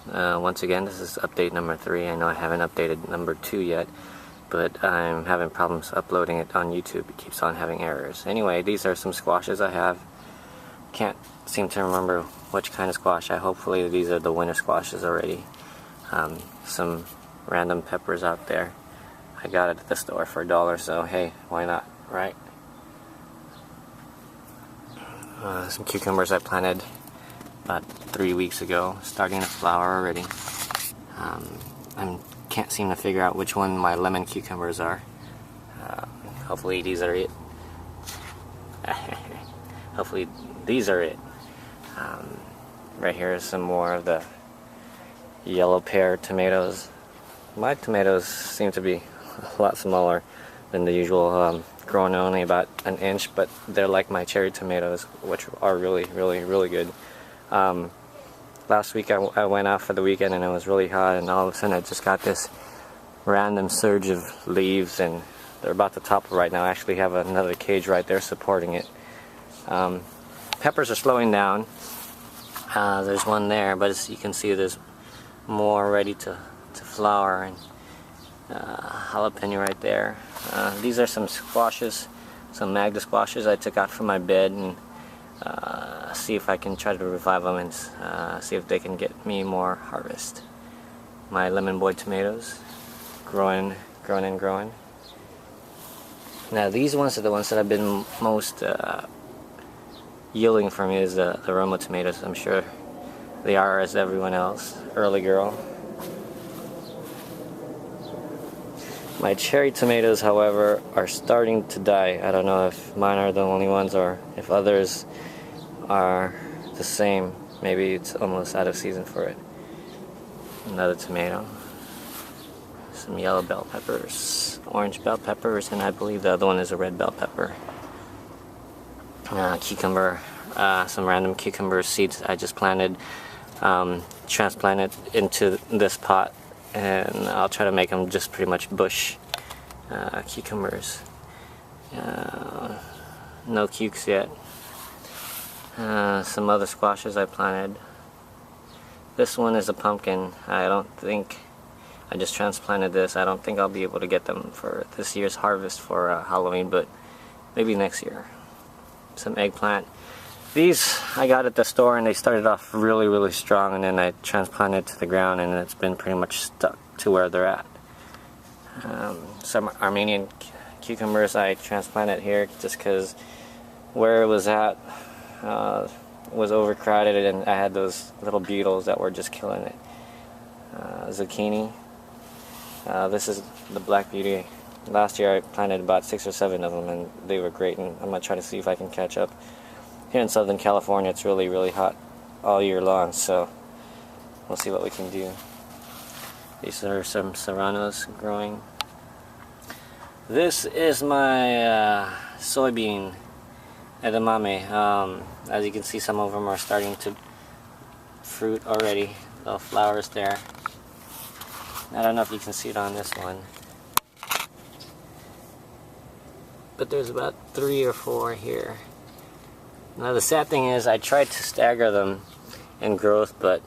Once again, this is update number 3. I know I haven't updated number 2 yet, but I'm having problems uploading it on YouTube. It keeps on having errors. Anyway, these are some squashes I have. Can't seem to remember which kind of squash. Hopefully these are the winter squashes already. Some random peppers out there. I got it at the store for $1, so hey, why not, right? Some cucumbers I planted about 3 weeks ago, starting to flower already. I can't seem to figure out which one my lemon cucumbers are. Hopefully these are it. Hopefully these are it. Right here is some more of the yellow pear tomatoes. My tomatoes seem to be a lot smaller than the usual, growing only about an inch, but they're like my cherry tomatoes, which are really good. Last week I went out for the weekend and it was really hot, and all of a sudden I just got this random surge of leaves, and they're about to topple right now. I actually have another cage right there supporting it. Peppers are slowing down. There's one there, but as you can see, there's more ready to flower, and jalapeno right there. These are some squashes, some Magda squashes I took out from my bed, and see if I can try to revive them and see if they can get me more harvest. My lemon boy tomatoes, growing. Now these ones are the ones that have been most yielding for me, is the Roma tomatoes. I'm sure they are as everyone else. Early girl. My cherry tomatoes, however, are starting to die. I don't know if mine are the only ones or if others are the same. Maybe it's almost out of season for it. Another tomato. Some yellow bell peppers, orange bell peppers, and I believe the other one is a red bell pepper. Cucumber, some random cucumber seeds I just planted, transplanted into this pot, and I'll try to make them just pretty much bush cucumbers. No cukes yet. Some other squashes I planted. This one is a pumpkin. I just transplanted this. I don't think I'll be able to get them for this year's harvest for Halloween, but maybe next year. Some eggplant. These I got at the store, and they started off really strong, and then I transplanted to the ground, and it's been pretty much stuck to where they're at. Some Armenian cucumbers I transplanted here just because where it was at was overcrowded, and I had those little beetles that were just killing it. Zucchini. This is the Black Beauty. Last year I planted about 6 or 7 of them, and they were great, and I'm going to try to see if I can catch up. Here in Southern California it's really hot all year long, so we'll see what we can do. These are some serranos growing. This is my soybean edamame. As you can see, some of them are starting to fruit already. Little flowers there. I don't know if you can see it on this one, but there's about 3 or 4 here. Now the sad thing is I tried to stagger them in growth, but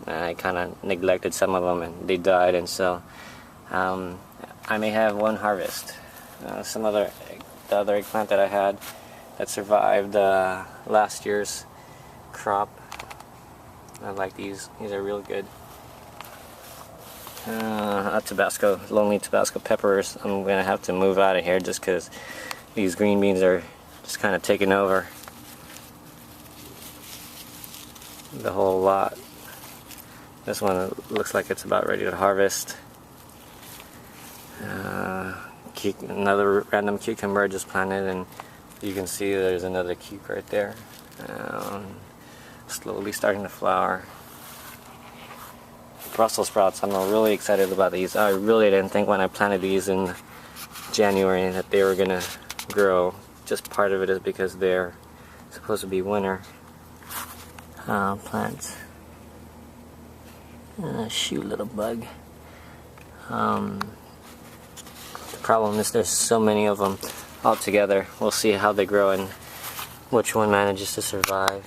I kind of neglected some of them and they died, and so I may have one harvest. The other eggplant that I had that survived last year's crop. I like these. These are real good. Tabasco, lonely Tabasco peppers. I'm gonna have to move out of here just because these green beans are just kind of taking over the whole lot. This one looks like it's about ready to harvest. Another random cucumber I just planted, and you can see there's another cuke right there. Slowly starting to flower. Brussels sprouts, I'm really excited about these. I really didn't think when I planted these in January that they were gonna grow. Just part of it is because they're supposed to be winter plants. Shoot, little bug. The problem is there's so many of them all together. We'll see how they grow and which one manages to survive.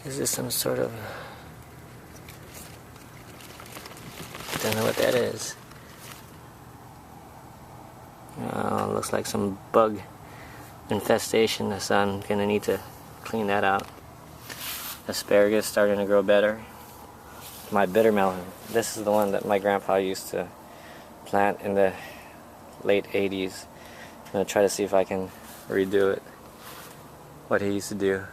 Is this some sort of Don't know what that is. Looks like some bug infestation, so I'm gonna need to clean that out. Asparagus starting to grow better. My bitter melon. This is the one that my grandpa used to plant in the late 80s. I'm gonna try to see if I can redo it. What he used to do.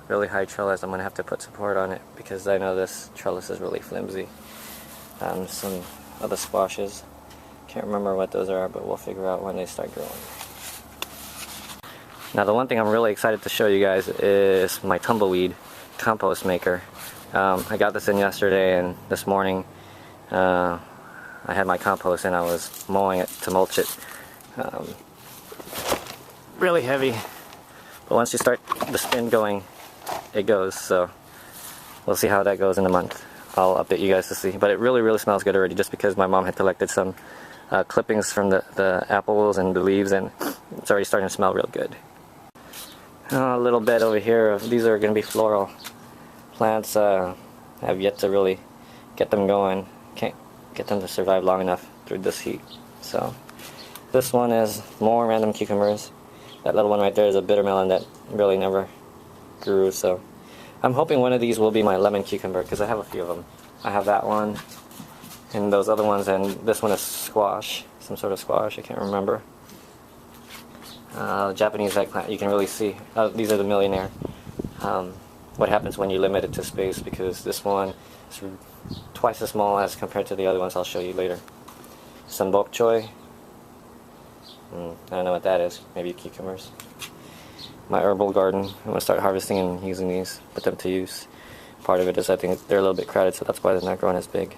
Really high trellis. I'm gonna have to put support on it because I know this trellis is really flimsy. Some other squashes. Can't remember what those are, but we'll figure out when they start growing. Now the one thing I'm really excited to show you guys is my tumbleweed compost maker. I got this in yesterday, and this morning I had my compost and I was mowing it to mulch it. Really heavy, but once you start the spin going, it goes, so we'll see how that goes in a month. I'll update you guys to see, but it really smells good already, just because my mom had collected some clippings from the apples and the leaves, and it's already starting to smell real good. A little bed over here. These are going to be floral plants. I've yet to really get them going. Can't get them to survive long enough through this heat. So this one is more random cucumbers. That little one right there is a bitter melon that really never grew. So I'm hoping one of these will be my lemon cucumber, because I have a few of them. I have that one and those other ones, and this one is squash, some sort of squash, I can't remember. Japanese eggplant, you can really see. These are the millionaire. What happens when you limit it to space, because this one is twice as small as compared to the other ones I'll show you later. Some bok choy. I don't know what that is. Maybe cucumbers. My herbal garden. I'm going to start harvesting and using these, put them to use. Part of it is I think they're a little bit crowded, so that's why they're not growing as big.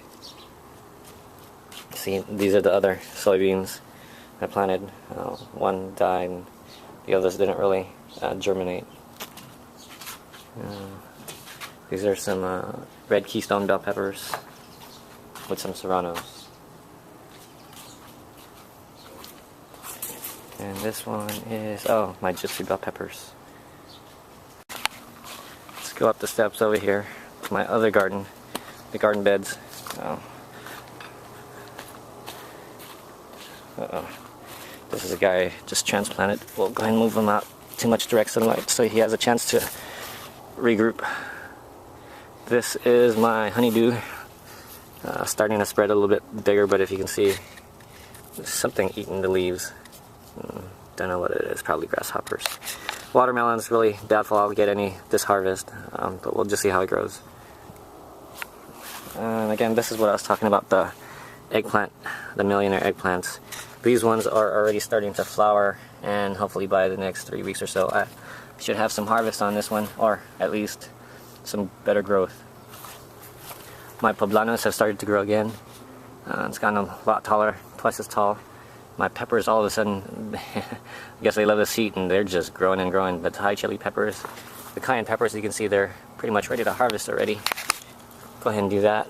See, these are the other soybeans I planted. One died and the others didn't really germinate. These are some red keystone bell peppers with some serranos. And this one is, oh, my gypsy bell peppers. Let's go up the steps over here to my other garden, the garden beds. This is a guy just transplanted. We'll go ahead and move him out too much direct sunlight so he has a chance to regroup. This is my honeydew, starting to spread a little bit bigger, but if you can see, there's something eating the leaves. Don't know what it is, probably grasshoppers. Watermelon's really doubtful I'll get any this harvest, but we'll just see how it grows. And again, this is what I was talking about, the eggplant, the millionaire eggplants. These ones are already starting to flower, and hopefully by the next 3 weeks or so I should have some harvest on this one, or at least some better growth. My poblanos have started to grow again. It's gotten a lot taller, twice as tall. My peppers all of a sudden, I guess they love this heat and they're just growing and growing. But the Thai chili peppers, the cayenne peppers, you can see they're pretty much ready to harvest already. Go ahead and do that,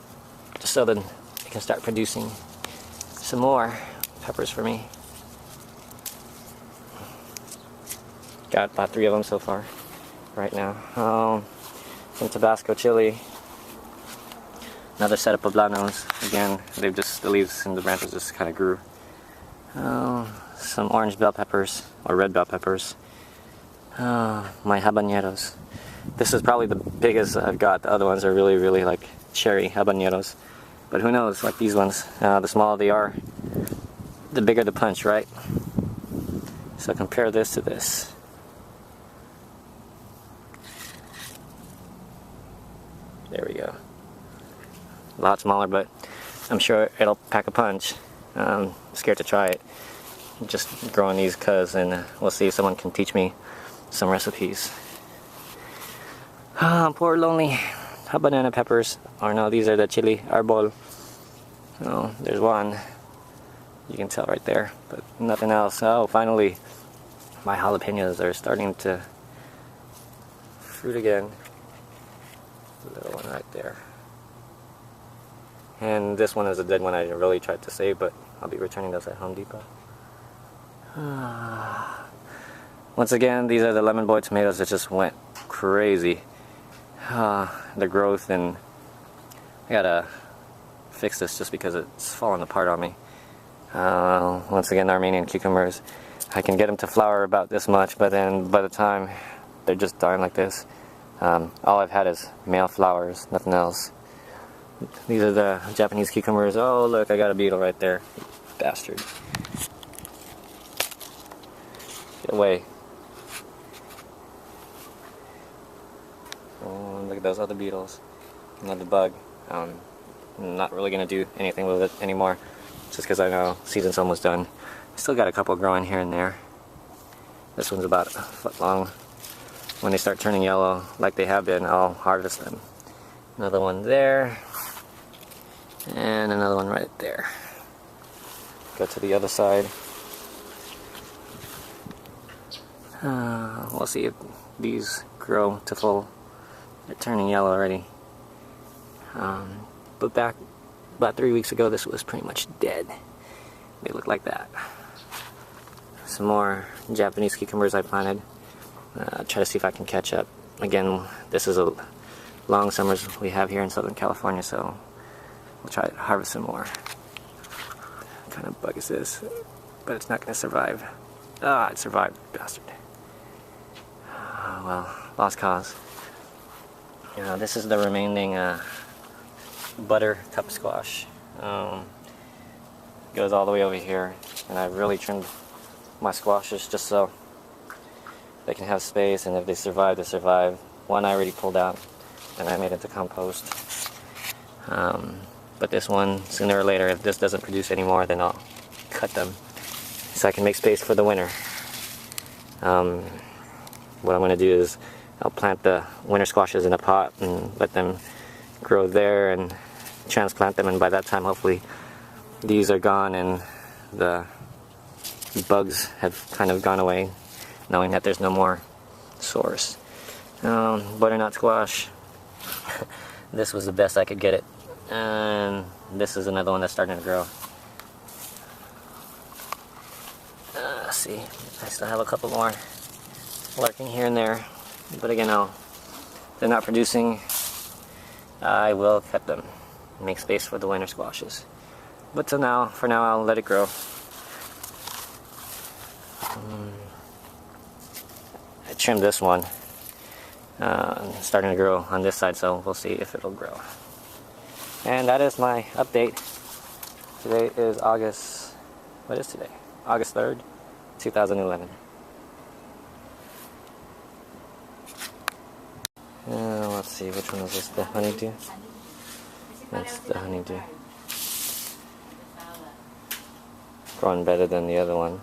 just so that I can start producing some more peppers for me. Got about 3 of them so far, right now. Some Tabasco chili. Another set of poblanos. Again, they've just, the leaves and the branches just kind of grew. Some orange bell peppers, or red bell peppers. My habaneros. This is probably the biggest I've got. The other ones are really like cherry habaneros. But who knows, like these ones, the smaller they are, the bigger the punch, right? So compare this to this. There we go. A lot smaller, but I'm sure it'll pack a punch. I'm scared to try it. I'm just growing these cuz, and we'll see if someone can teach me some recipes. Poor lonely banana peppers. Or no, these are the chili arbol. Oh, there's one. You can tell right there, but nothing else. Oh, finally, my jalapenos are starting to fruit again. The little one right there. And this one is a dead one I really tried to save, but I'll be returning those at Home Depot. Once again, these are the lemon boy tomatoes that just went crazy. The growth, and I got a fix this just because it's falling apart on me. Once again, Armenian cucumbers. I can get them to flower about this much, but then by the time they're just dying like this. All I've had is male flowers, nothing else. These are the Japanese cucumbers. Oh look, I got a beetle right there. Bastard. Get away. Oh, look at those other beetles. Another bug. I'm not really going to do anything with it anymore, just because I know season's almost done. Still got a couple growing here and there. This one's about a foot long. When they start turning yellow, like they have been, I'll harvest them. Another one there. And another one right there. Go to the other side. We'll see if these grow to full. They're turning yellow already. But back about 3 weeks ago, this was pretty much dead. They look like that. Some more Japanese cucumbers I planted. Try to see if I can catch up. Again, this is a long summers we have here in Southern California, so we'll try to harvest some more. What kind of bug is this? But it's not going to survive. Ah, it survived, bastard. Well, lost cause. You know, this is the remaining buttercup squash. Goes all the way over here, and I really trimmed my squashes just so they can have space, and if they survive, they survive. One I already pulled out, and I made it to compost. But this one, sooner or later, if this doesn't produce anymore, then I'll cut them so I can make space for the winter. What I'm going to do is I'll plant the winter squashes in a pot and let them grow there and transplant them, and by that time hopefully these are gone and the bugs have kind of gone away, knowing that there's no more source. Butternut squash. This was the best I could get it, and this is another one that's starting to grow. Let's see, I still have a couple more lurking here and there, but again, they're not producing. I will cut them, make space for the winter squashes. But for now I'll let it grow. I trimmed this one, starting to grow on this side, so we'll see if it'll grow. And that is my update. Today is August, what is today? August 3rd, 2011. Let's see, which one is this? The honeydew? That's the honeydew. Growing better than the other one.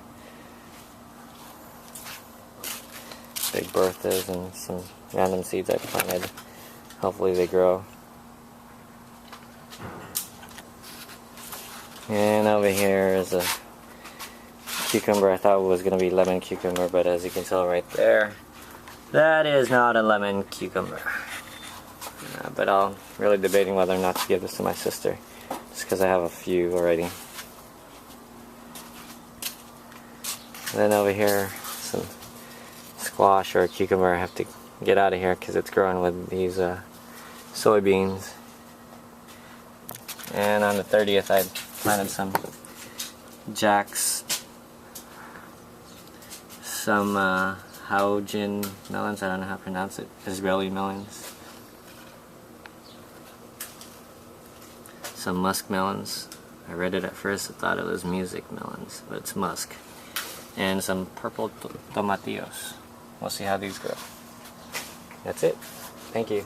Big Berthas and some random seeds I planted. Hopefully they grow. And over here is a cucumber. I thought it was going to be lemon cucumber, but as you can tell right there, that is not a lemon cucumber. But I'm really debating whether or not to give this to my sister, just because I have a few already. And then over here, some squash or cucumber. I have to get out of here because it's growing with these soybeans. And on the 30th, I planted some jacks, some Haojin melons. I don't know how to pronounce it. Israeli melons. Some musk melons. I read it at first. I thought it was music melons, but it's musk. And some purple tomatillos. We'll see how these grow. That's it. Thank you.